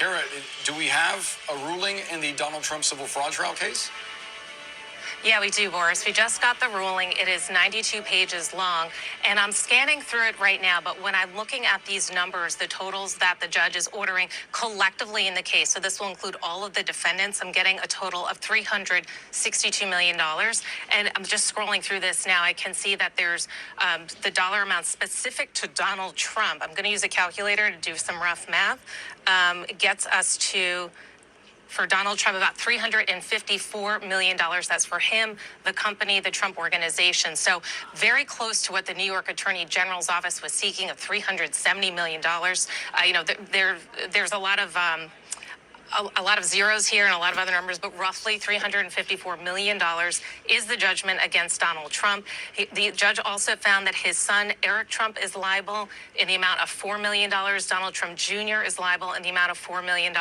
Kara, do we have a ruling in the Donald Trump civil fraud trial case? Yeah, we do, Boris. We just got the ruling. It is 92 pages long, and I'm scanning through it right now. But when I'm looking at these numbers, the totals that the judge is ordering collectively in the case, so this will include all of the defendants, I'm getting a total of $362 million. And I'm just scrolling through this now. I can see that there's the dollar amount specific to Donald Trump. I'm going to use a calculator to do some rough math. It gets us to, for Donald Trump, about $354 million. That's for him, the company, the Trump Organization. So very close to what the New York Attorney General's office was seeking of $370 million. There's a lot of zeros here and a lot of other numbers, but roughly $354 million is the judgment against Donald Trump. The judge also found that his son, Eric Trump, is liable in the amount of $4 million. Donald Trump Jr. is liable in the amount of $4 million.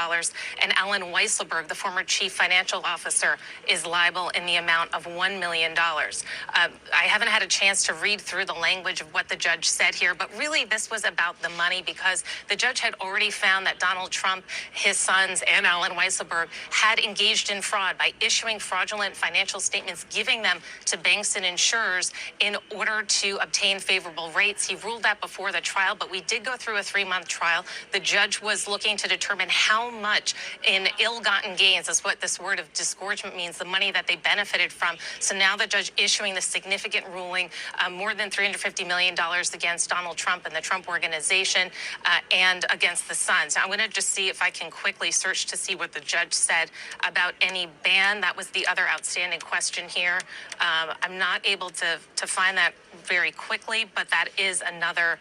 And Alan Weisselberg, the former chief financial officer, is liable in the amount of $1 million. I haven't had a chance to read through the language of what the judge said here, but really this was about the money because the judge had already found that Donald Trump, his sons, and Alan Weisselberg had engaged in fraud by issuing fraudulent financial statements, giving them to banks and insurers in order to obtain favorable rates. He ruled that before the trial, but we did go through a 3-month trial. The judge was looking to determine how much in ill-gotten gains, is what this word of disgorgement means, the money that they benefited from. So now the judge issuing the significant ruling, more than $350 million against Donald Trump and the Trump Organization and against the sons. Now, I'm going to just see if I can quickly search to see what the judge said about any ban. That was the other outstanding question here. I'm not able to find that very quickly, but that is another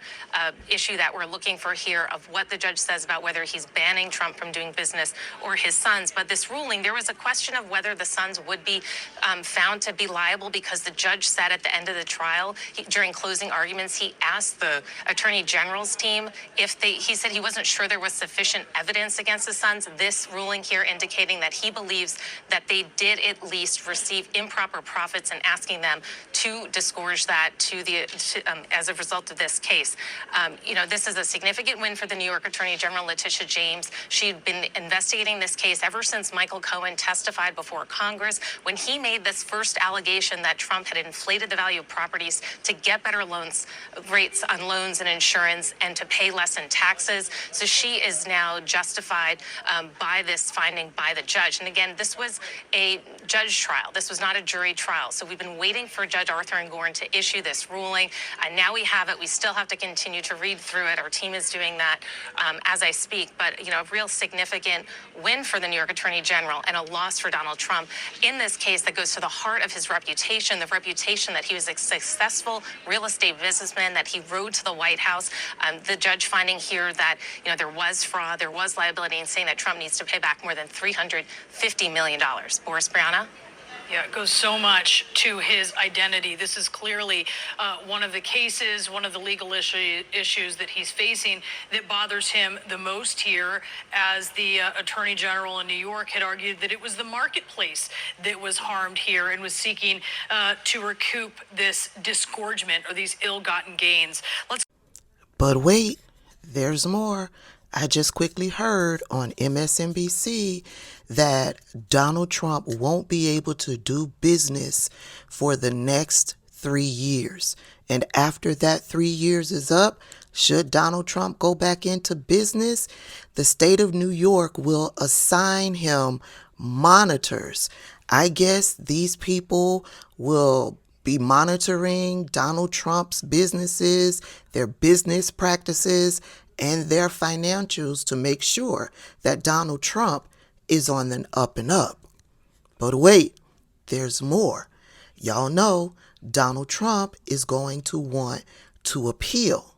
issue that we're looking for here of what the judge says about whether he's banning Trump from doing business or his sons. But this ruling, there was a question of whether the sons would be found to be liable because the judge said at the end of the trial, during closing arguments, he asked the Attorney General's team if he said he wasn't sure there was sufficient evidence against the sons. This ruling here indicating that he believes that they did at least receive improper profits and asking them to disgorge that as a result of this case. This is a significant win for the New York Attorney General, Letitia James. She'd been investigating this case ever since Michael Cohen testified before Congress when he made this first allegation that Trump had inflated the value of properties to get better rates on loans and insurance and to pay less in taxes. So she is now justified by this finding by the judge. And again, this was a judge trial. This was not a jury trial. So we've been waiting for Judge Arthur Engorn to issue this ruling. And now we have it. We still have to continue to read through it. Our team is doing that as I speak. But, a real significant win for the New York Attorney General and a loss for Donald Trump in this case that goes to the heart of his reputation, the reputation that he was a successful real estate businessman, that he rode to the White House. The judge finding here that, there was fraud, there was liability, and saying that Trump needs to pay back more than $350 million. Boris Brianna? Yeah, it goes so much to his identity. This is clearly one of the cases, one of the legal issues that he's facing that bothers him the most here, as the Attorney General in New York had argued that it was the marketplace that was harmed here and was seeking to recoup this disgorgement or these ill-gotten gains. But wait, there's more. I just quickly heard on MSNBC that Donald Trump won't be able to do business for the next 3 years. And after that 3 years is up, should Donald Trump go back into business, the state of New York will assign him monitors. I guess these people will be monitoring Donald Trump's businesses, their business practices, and their financials to make sure that Donald Trump is on the up and up. But wait, there's more. Y'all know Donald Trump is going to want to appeal.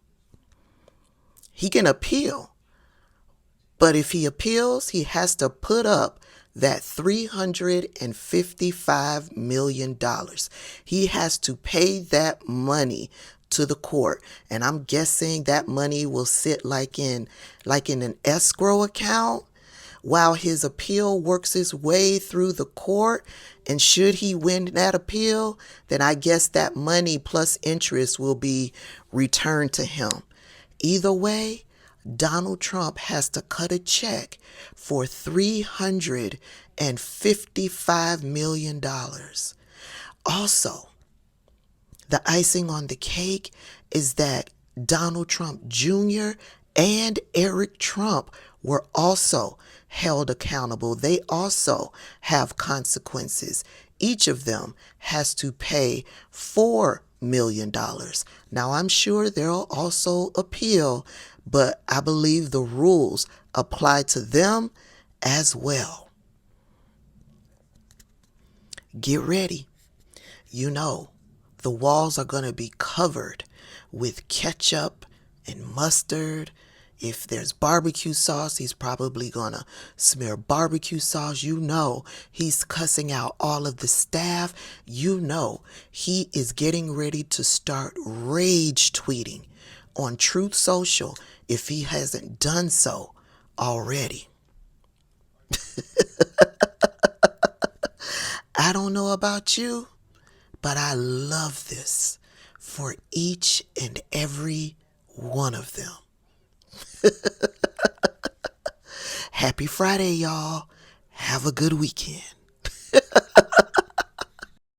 He can appeal, but if he appeals, he has to put up that $355 million. He has to pay that money to the court. And I'm guessing that money will sit like in an escrow account while his appeal works its way through the court. And should he win that appeal, then I guess that money plus interest will be returned to him. Either way, Donald Trump has to cut a check for $355 million. Also, the icing on the cake is that Donald Trump Jr. and Eric Trump were also held accountable. They also have consequences. Each of them has to pay $4 million. Now, I'm sure they'll also appeal, but I believe the rules apply to them as well. Get ready. You know, the walls are going to be covered with ketchup and mustard. If there's barbecue sauce, he's probably going to smear barbecue sauce. You know, he's cussing out all of the staff. You know, he is getting ready to start rage tweeting on Truth Social if he hasn't done so already. I don't know about you, but I love this for each and every one of them. Happy Friday, y'all. Have a good weekend.